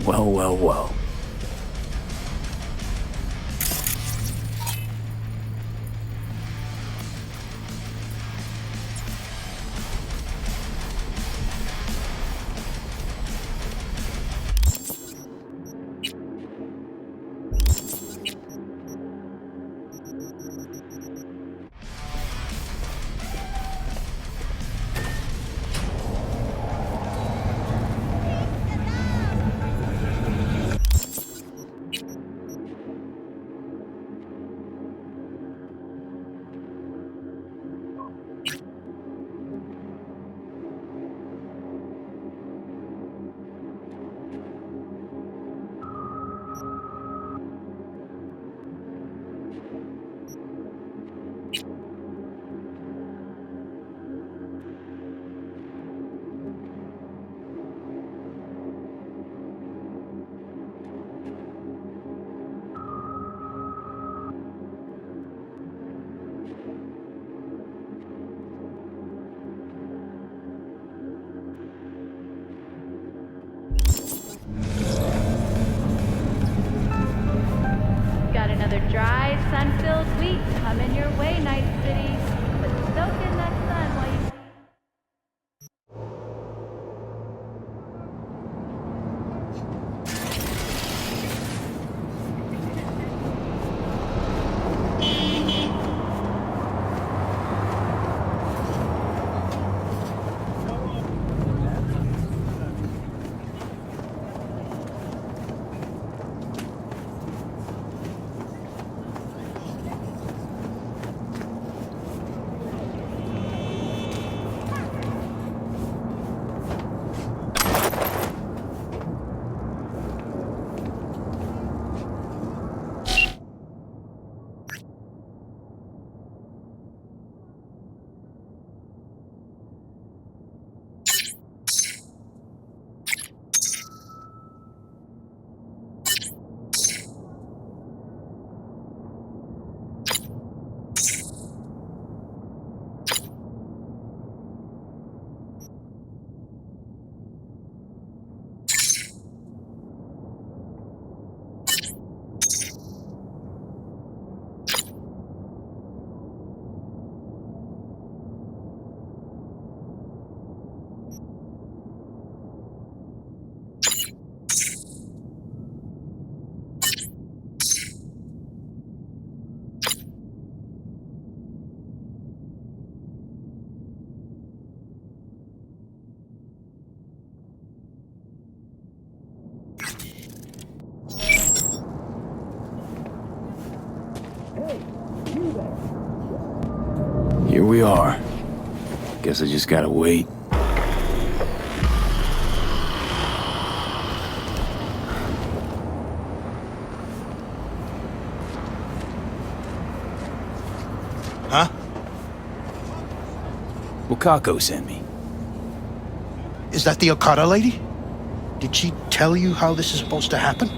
Well, well, well. Got another dry, sun-filled week coming your way, Night City. But soak in that sun while you... Here we are. Guess I just gotta wait. Huh? Wakako sent me. Is that the Okada lady? Did she tell you how this is supposed to happen?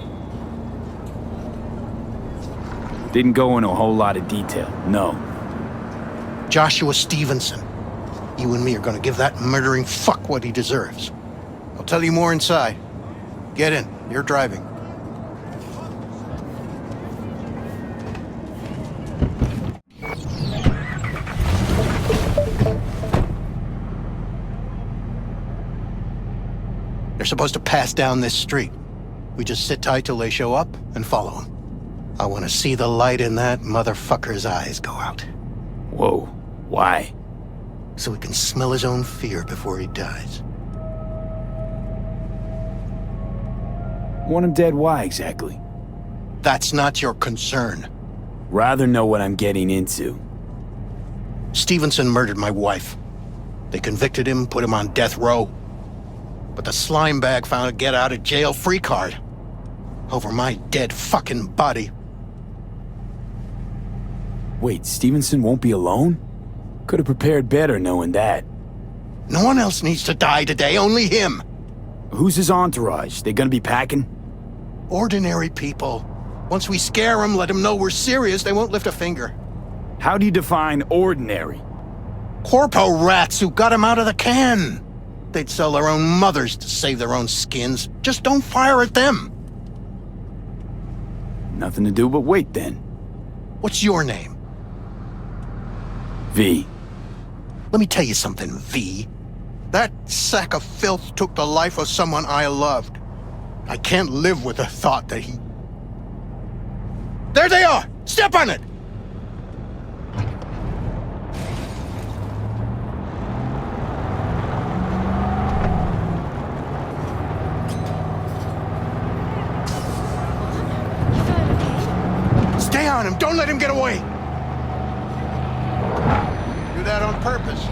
Didn't go into a whole lot of detail, no. Joshua Stevenson. You and me are gonna give that murdering fuck what he deserves. I'll tell you more inside. Get in. You're driving. They're supposed to pass down this street. We just sit tight till they show up and follow them. I want to see the light in that motherfucker's eyes go out. Whoa, why? So he can smell his own fear before he dies. Want him dead, why exactly? That's not your concern. Rather know what I'm getting into. Stevenson murdered my wife. They convicted him, put him on death row. But the slime bag found a get-out-of-jail-free card. Over my dead fucking body. Wait, Stevenson won't be alone? Could have prepared better knowing that. No one else needs to die today, only him. Who's his entourage? They gonna be packing? Ordinary people. Once we scare them, let them know we're serious, they won't lift a finger. How do you define ordinary? CORPO rats who got him out of the can. They'd sell their own mothers to save their own skins. Just don't fire at them. Nothing to do but wait then. What's your name? V. Let me tell you something, V. That sack of filth took the life of someone I loved. I can't live with the thought that he... There they are! Step on it! Stay on him! Don't let him get away! Do that on purpose.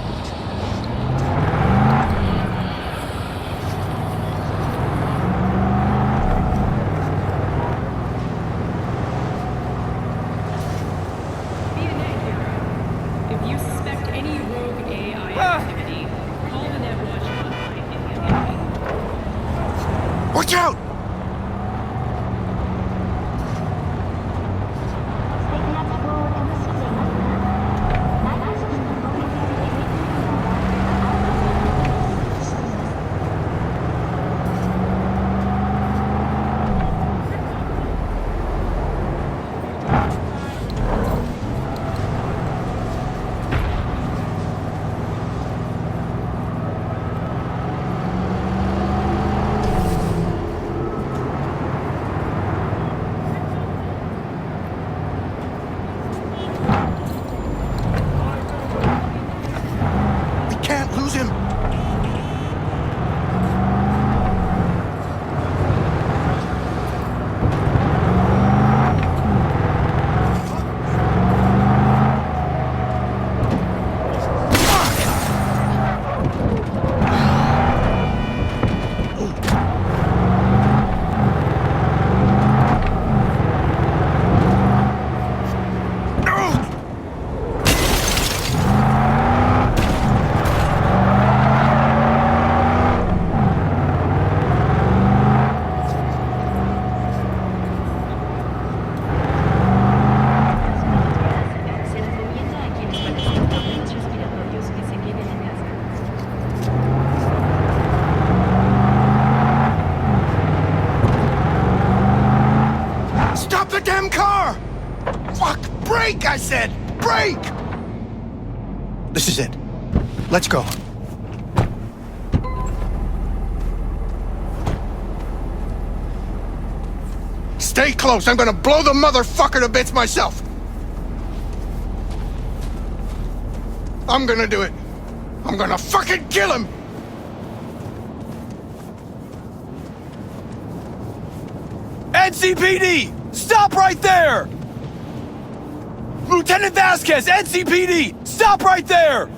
If you suspect any rogue AI activity, call the Netwatch hotline immediately. Watch out! Brake, I said! Brake! This is it. Let's go. Stay close. I'm gonna blow the motherfucker to bits myself. I'm gonna do it. I'm gonna fucking kill him! NCPD! Stop right there! Lieutenant Vasquez, NCPD! Stop right there!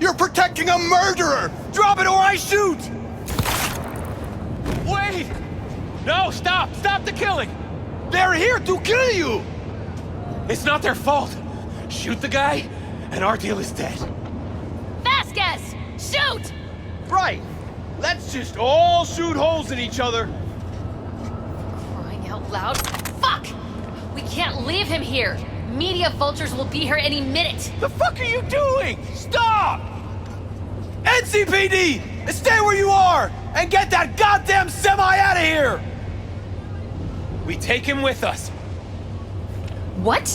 You're protecting a murderer! Drop it or I shoot! Wait! No, stop! Stop the killing! They're here to kill you! It's not their fault. Shoot the guy, and our deal is dead. Vasquez! Shoot! Right! Let's just all shoot holes in each other. Crying out loud. Fuck! We can't leave him here! Media vultures will be here any minute! The fuck are you doing? Stop! NCPD! Stay where you are! And get that goddamn semi out of here! We take him with us. What?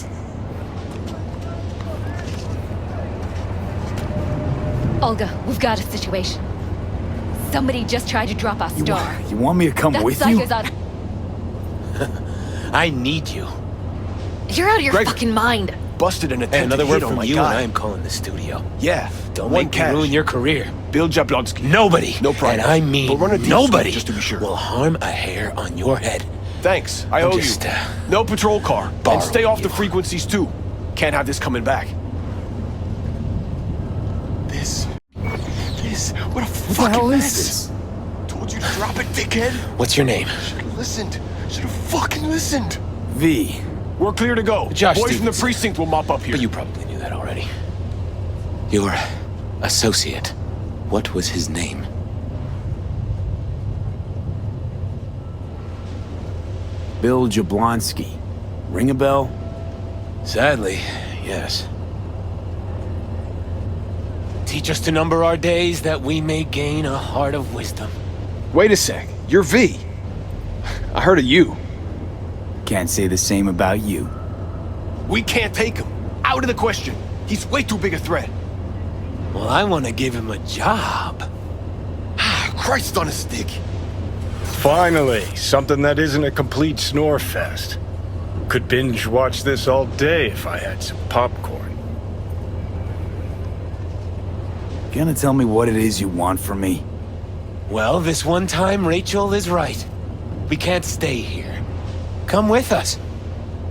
Olga, we've got a situation. Somebody just tried to drop our star. You want me to come That with you? psycho's out. I need you. You're out of your Greg. fucking mind. Busted an attempted Another hit word on from my you guy. and I am calling the studio. Yeah. Don't one make cash. me ruin your career. Bill Jablonski. Nobody, No problem. and I mean But run a deal nobody, just to be sure. will harm a hair on your head. Thanks. I I'm owe just, you. No patrol car. And borrowing stay off the you. frequencies too. Can't have this coming back. This. What a fucking hell is mess. this? Told you to drop it, dickhead. What's your name? Should've listened. Should've fucking listened. V. We're clear to go. Josh Boys from the Stevenson. precinct will mop up here. But you probably knew that already. Your associate. What was his name? Bill Jablonski. Ring a bell? Teach us to number our days that we may gain a heart of wisdom. Wait a sec. You're V. I heard of you. Can't say the same about you. We can't take him. Out of the question. He's way too big a threat. Well, I want to give him a job. Christ on a stick. Finally, something that isn't a complete snore fest. Could binge watch this all day if I had some popcorn. Gonna tell me what it is you want from me? Well, this one time Rachel is right. We can't stay here. Come with us.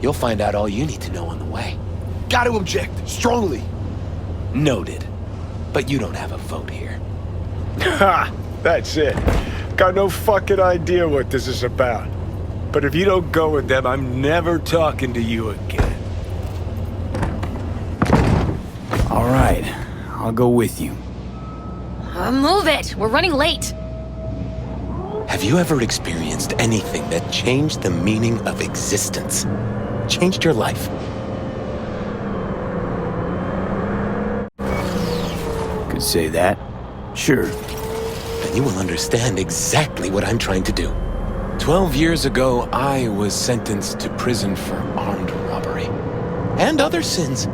You'll find out all you need to know on the way. Got to object. Strongly. Noted. But you don't have a vote here. Ha! That's it. Got no fucking idea what this is about. But if you don't go with them, I'm never talking to you again. All right, I'll go with you. Move it! We're running late! Have you ever experienced anything that changed the meaning of existence? Changed your life? Could say that. Sure. Then you will understand exactly what I'm trying to do. 12 years ago, I was sentenced to prison for armed robbery. And other sins.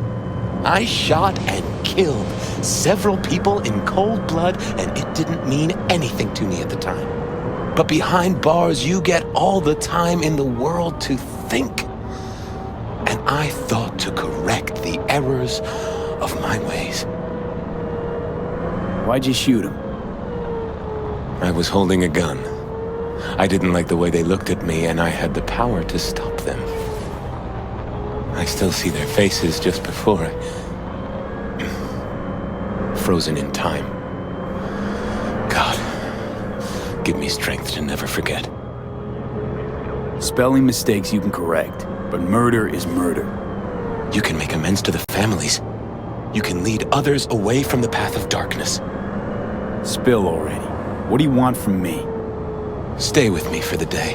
I shot and killed several people in cold blood, and it didn't mean anything to me at the time. But behind bars, you get all the time in the world to think. And I thought to correct the errors of my ways. Why'd you shoot him? I was holding a gun. I didn't like the way they looked at me, and I had the power to stop them. I still see their faces just before I... frozen in time. God, give me strength to never forget. Spelling mistakes you can correct, but murder is murder. You can make amends to the families. You can lead others away from the path of darkness. Spill already. What do you want from me? Stay with me for the day,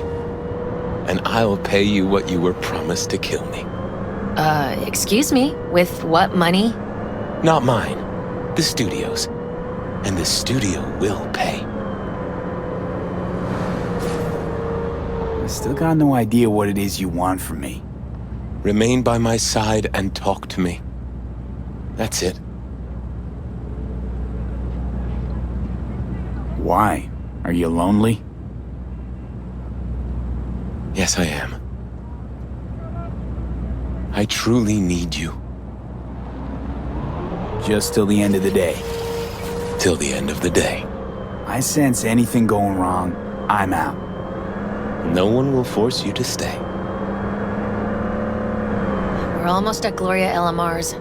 and I'll pay you what you were promised to kill me. Excuse me? With what money? Not mine. The studio's. And the studio will pay. I still got no idea what it is you want from me. Remain by my side and talk to me. That's it. Why? Are you lonely? Yes, I am. I truly need you. Just till the end of the day. Till the end of the day. I sense anything going wrong, I'm out. No one will force you to stay. We're almost at Gloria LMR's.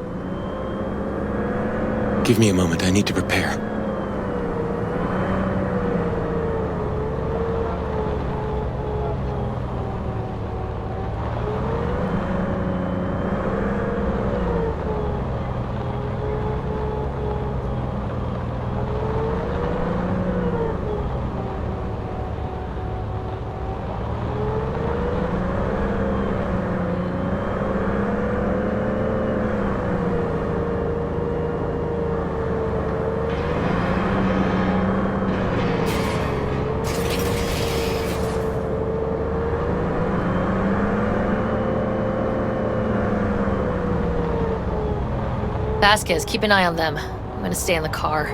Give me a moment, I need to prepare. Vasquez, keep an eye on them. I'm gonna stay in the car.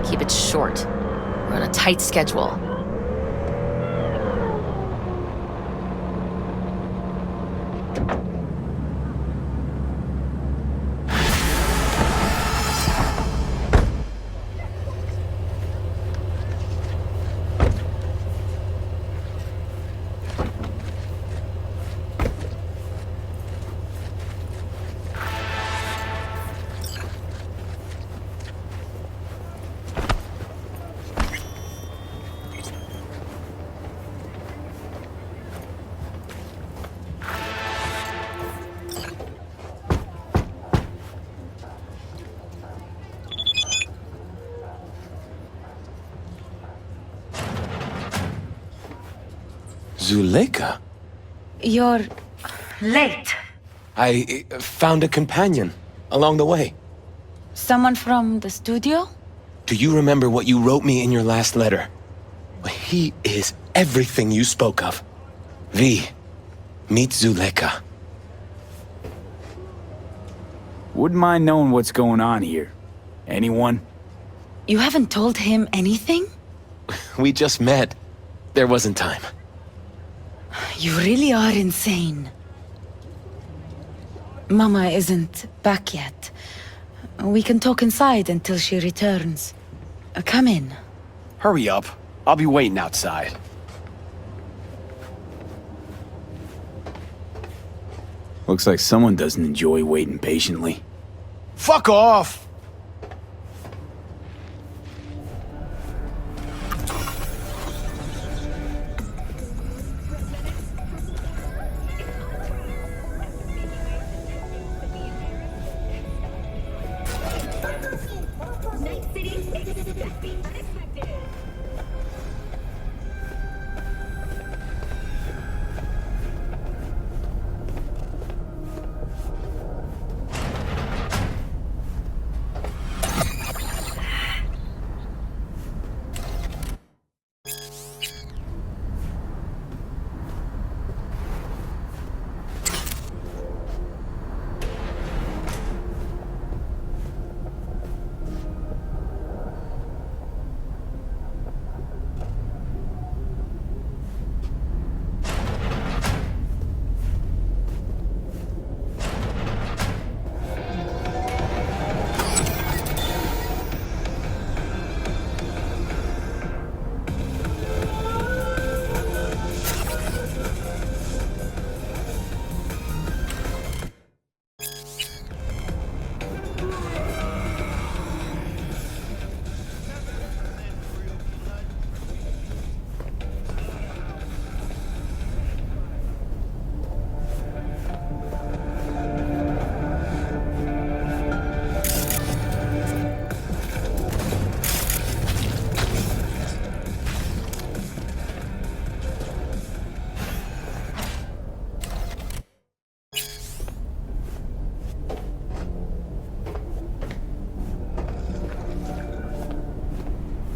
Keep it short. We're on a tight schedule. Zuleika? You're late. I found a companion along the way. Someone from the studio? Do you remember what you wrote me in your last letter? He is everything you spoke of. V, meet Zuleka. Wouldn't mind knowing what's going on here. Anyone? You haven't told him anything? We just met. There wasn't time. You really are insane. Mama isn't back yet. We can talk inside until she returns. Come in. Hurry up. I'll be waiting outside. Looks like someone doesn't enjoy waiting patiently. Fuck off!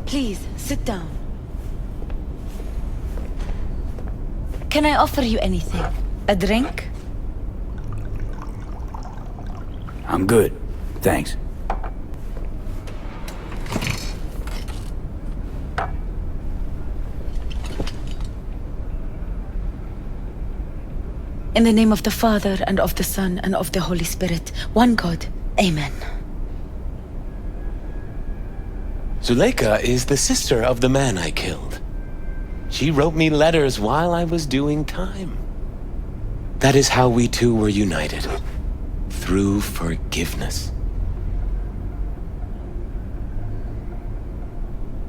Please, sit down. Can I offer you anything? A drink? I'm good. Thanks. In the name of the Father, and of the Son, and of the Holy Spirit, one God. Amen. Zuleka is the sister of the man I killed. She wrote me letters while I was doing time. That is how we two were united. Through forgiveness.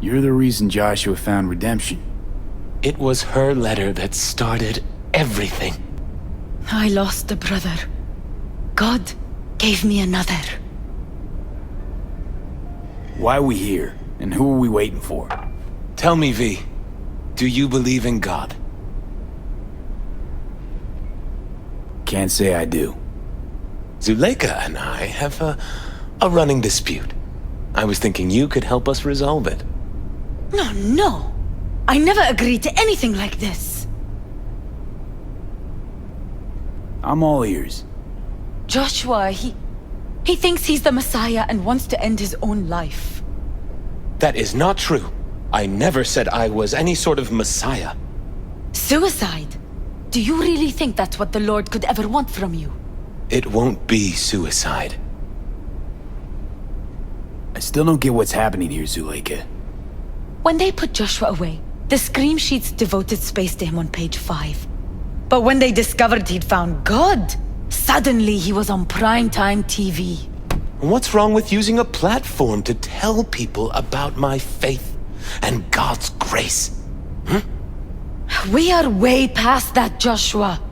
You're the reason Joshua found redemption. It was her letter that started everything. I lost a brother. God gave me another. Why are we here? And who are we waiting for? Tell me, V, do you believe in God? Can't say I do. Zuleka and I have a running dispute. I was thinking you could help us resolve it. No. I never agreed to anything like this. I'm all ears. Joshua, he thinks he's the Messiah and wants to end his own life. That is not true. I never said I was any sort of Messiah. Suicide? Do you really think that's what the Lord could ever want from you? It won't be suicide. I still don't get what's happening here, Zuleka. When they put Joshua away, the scream sheets devoted space to him on page 5. But when they discovered he'd found God, suddenly he was on primetime TV. What's wrong with using a platform to tell people about my faith and God's grace? We are way past that, Joshua.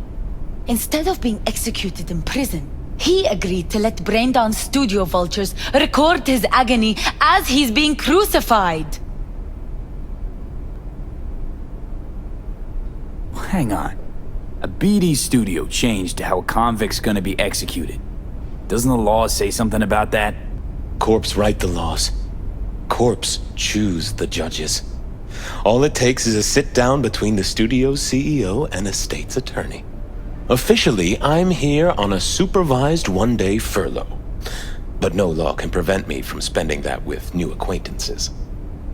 Instead of being executed in prison, he agreed to let brain-down studio vultures record his agony as he's being crucified. Hang on. A BD studio changed how a convict's gonna be executed. Doesn't the law say something about that? Corps write the laws. Corps choose the judges. All it takes is a sit-down between the studio's CEO and a state's attorney. Officially, I'm here on a supervised one-day furlough. But no law can prevent me from spending that with new acquaintances.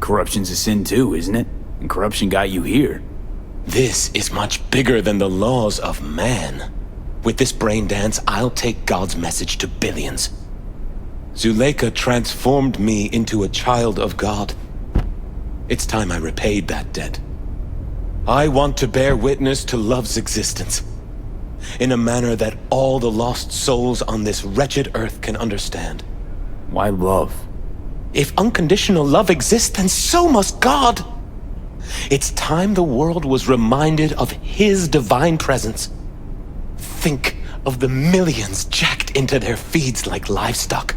Corruption's a sin too, isn't it? And corruption got you here. This is much bigger than the laws of man. With this brain dance, I'll take God's message to billions. Zuleika transformed me into a child of God. It's time I repaid that debt. I want to bear witness to love's existence, in a manner that all the lost souls on this wretched earth can understand. Why love? If unconditional love exists, then so must God. It's time the world was reminded of His divine presence. Think of the millions jacked into their feeds like livestock.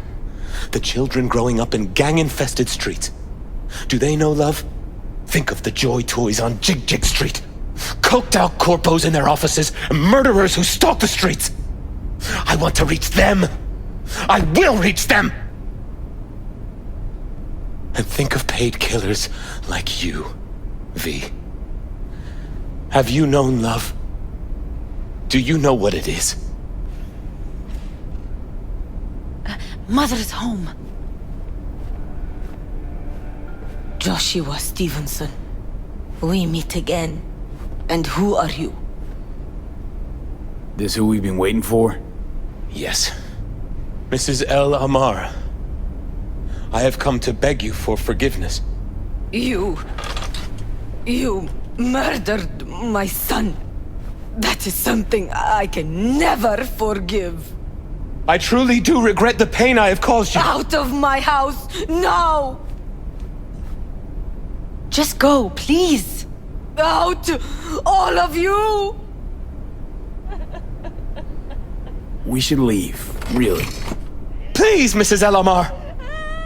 The children growing up in gang-infested streets. Do they know love? Think of the joy toys on Jig Jig Street. Coked-out corpos in their offices, and murderers who stalk the streets. I want to reach them. I will reach them! And think of paid killers like you, V. Have you known love? Do you know what it is? Mother's home. Joshua Stevenson. We meet again. And who are you? This who we've been waiting for? Yes. Mrs. El Amar. I have come to beg you for forgiveness. You murdered my son. That is something I can never forgive. I truly do regret the pain I have caused you. Out of my house, now! Just go, please. Out, all of you! We should leave, really. Please, Mrs. El Amar!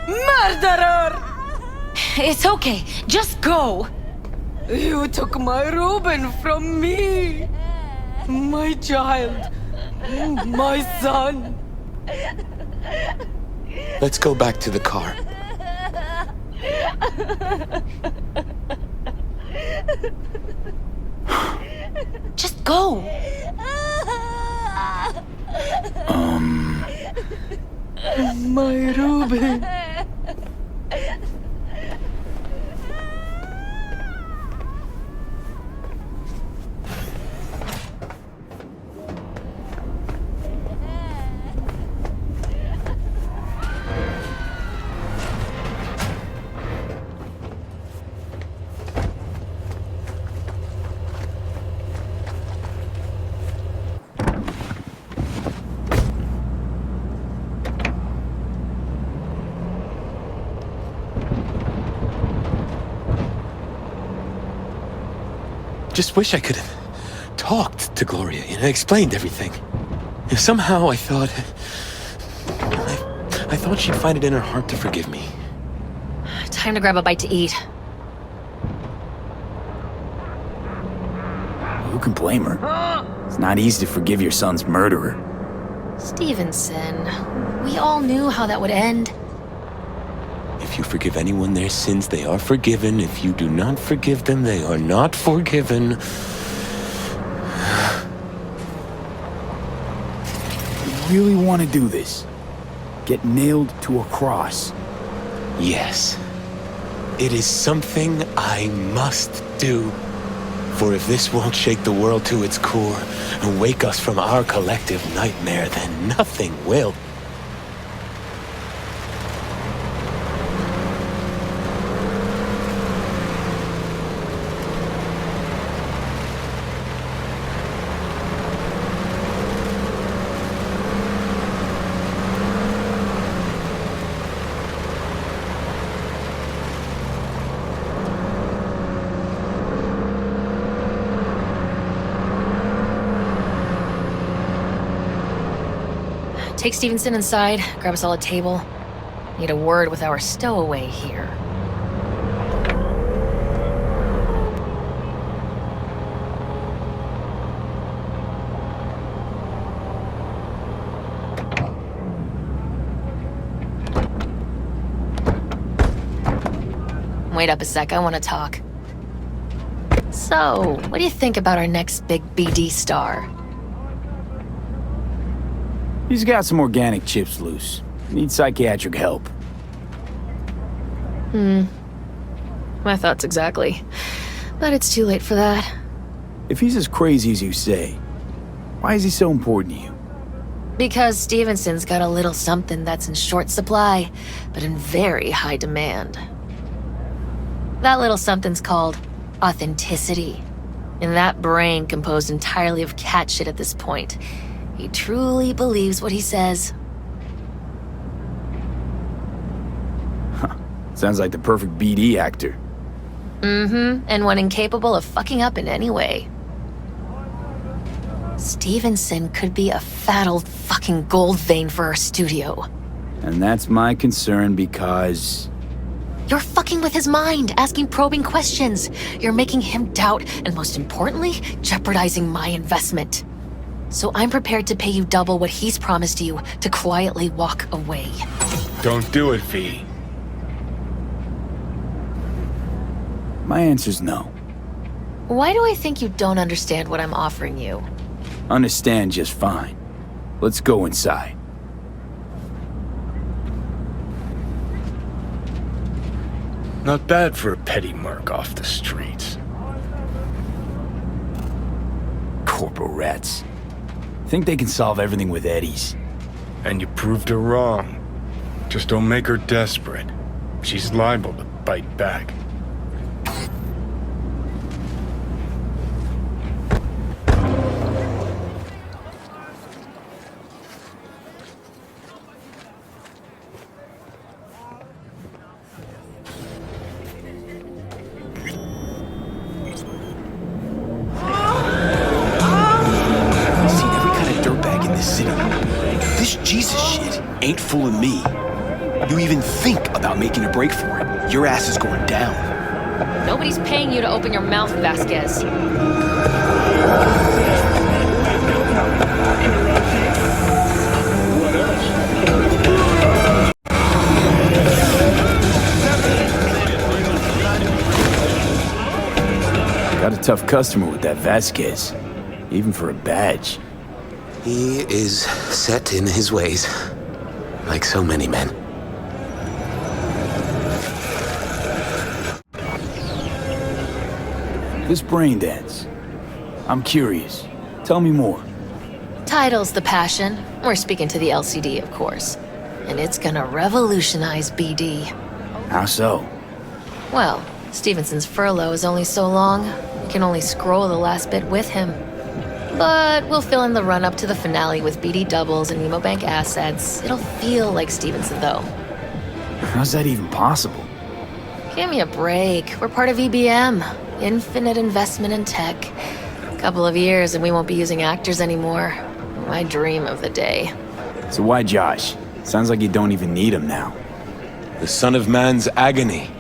Murderer! It's okay, just go. You took my Reuben from me. My child. My son. Let's go back to the car. Just go. My Reuben. Just wish I could have talked to Gloria and explained everything. Somehow I thought she'd find it in her heart to forgive me. Time to grab a bite to eat. Who can blame her? It's not easy to forgive your son's murderer. Stevenson, we all knew how that would end. If you forgive anyone their sins, they are forgiven. If you do not forgive them, they are not forgiven. You really want to do this? Get nailed to a cross? Yes. It is something I must do. For if this won't shake the world to its core and wake us from our collective nightmare, then nothing will. Take Stevenson inside, grab us all a table. Need a word with our stowaway here. Wait up a sec, I want to talk. So, what do you think about our next big BD star? He's got some organic chips loose. Needs psychiatric help. My thoughts exactly. But it's too late for that. If he's as crazy as you say, why is he so important to you? Because Stevenson's got a little something that's in short supply, but in very high demand. That little something's called authenticity. And that brain composed entirely of cat shit at this point. He truly believes what he says. Sounds like the perfect BD actor. And one incapable of fucking up in any way. Stevenson could be a fat old fucking gold vein for our studio. And that's my concern because... You're fucking with his mind, asking probing questions. You're making him doubt, and most importantly, jeopardizing my investment. So I'm prepared to pay you double what he's promised you to quietly walk away. Don't do it, V. My answer's no. Why do I think you don't understand what I'm offering you? Understand just fine. Let's go inside. Not bad for a petty merc off the streets. Corpo rats. Think they can solve everything with eddies. And you proved her wrong. Just don't make her desperate. She's liable to bite back. Ain't fooling me. You even think about making a break for it, your ass is going down. Nobody's paying you to open your mouth, Vasquez. Got a tough customer with that Vasquez. Even for a badge. He is set in his ways. Like so many men. This brain dance. I'm curious. Tell me more. Title's the passion. We're speaking to the LCD, of course. And it's gonna revolutionize BD. How so? Well, Stevenson's furlough is only so long. We can only scroll the last bit with him. But we'll fill in the run-up to the finale with BD doubles and Nemobank assets. It'll feel like Stevenson, though. How's that even possible? Give me a break. We're part of EBM. Infinite investment in tech. Couple of years and we won't be using actors anymore. My dream of the day. So why Josh? Sounds like you don't even need him now. The son of man's agony.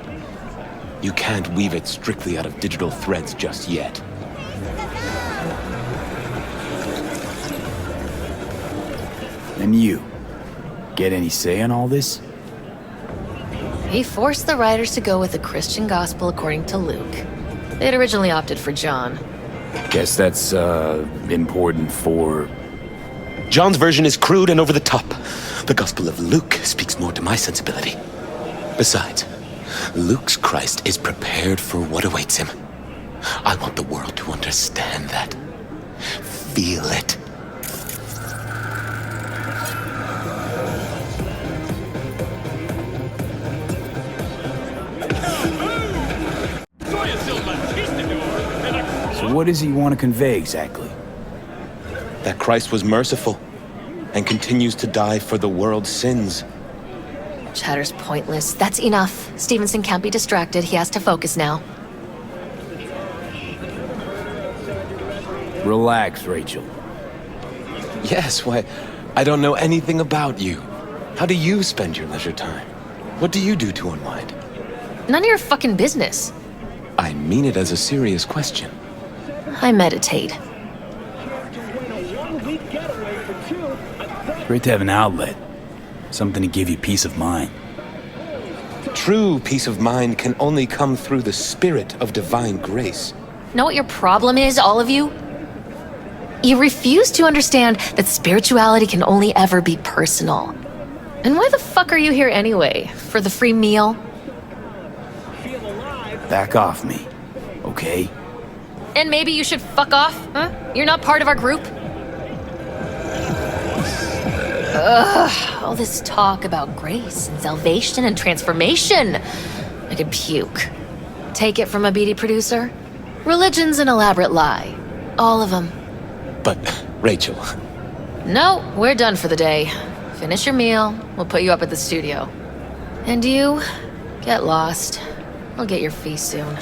You can't weave it strictly out of digital threads just yet. And you? Get any say in all this? He forced the writers to go with the Christian gospel according to Luke. They'd originally opted for John. Guess that's, important for... John's version is crude and over the top. The Gospel of Luke speaks more to my sensibility. Besides, Luke's Christ is prepared for what awaits him. I want the world to understand that. Feel it. So what does he want to convey exactly? That Christ was merciful and continues to die for the world's sins. Chatter's pointless. That's enough. Stevenson can't be distracted. He has to focus now. Relax, Rachel. Yes, why, I don't know anything about you. How do you spend your leisure time? What do you do to unwind? None of your fucking business. I mean it as a serious question. I meditate. Great to have an outlet. Something to give you peace of mind. True peace of mind can only come through the spirit of divine grace. Know what your problem is, all of you? You refuse to understand that spirituality can only ever be personal. And why the fuck are you here anyway? For the free meal? Back off me, okay? And maybe you should fuck off, huh? You're not part of our group? Ugh, all this talk about grace and salvation and transformation. I could puke. Take it from a beady producer? Religion's an elaborate lie. All of them. But, Rachel, No, we're done for the day. Finish your meal, we'll put you up at the studio. And you, get lost. I'll get your fee soon.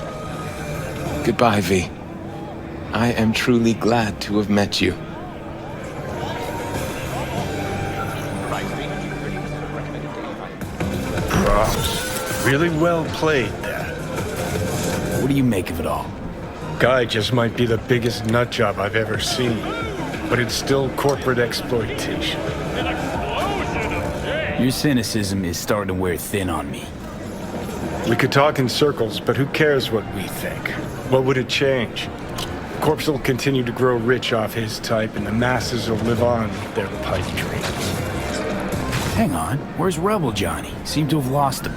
goodbye, V. I am truly glad to have met you. Props. Really well played there. What do you make of it all? Guy just might be the biggest nutjob I've ever seen, but it's still corporate exploitation. Your cynicism is starting to wear thin on me. We could talk in circles, but who cares what we think? What would it change? Corpse will continue to grow rich off his type, and the masses will live on with their pipe dreams. Hang on, where's Rebel Johnny? Seem to have lost him.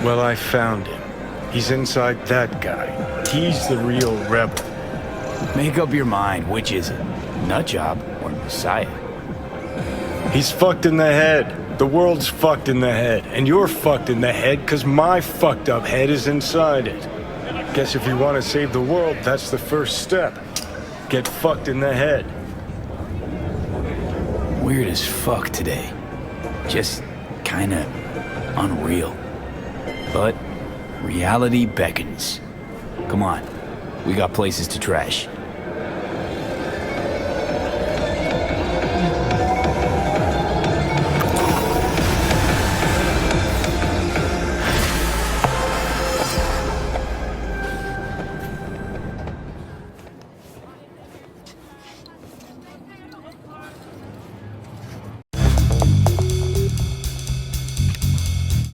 Well, I found him. He's inside that guy. He's the real rebel. Make up your mind, which is it? Nutjob or Messiah? He's fucked in the head. The world's fucked in the head. And you're fucked in the head because my fucked up head is inside it. Guess if you want to save the world, that's the first step. Get fucked in the head. Weird as fuck today. Just kinda unreal. But reality beckons. Come on, we got places to trash.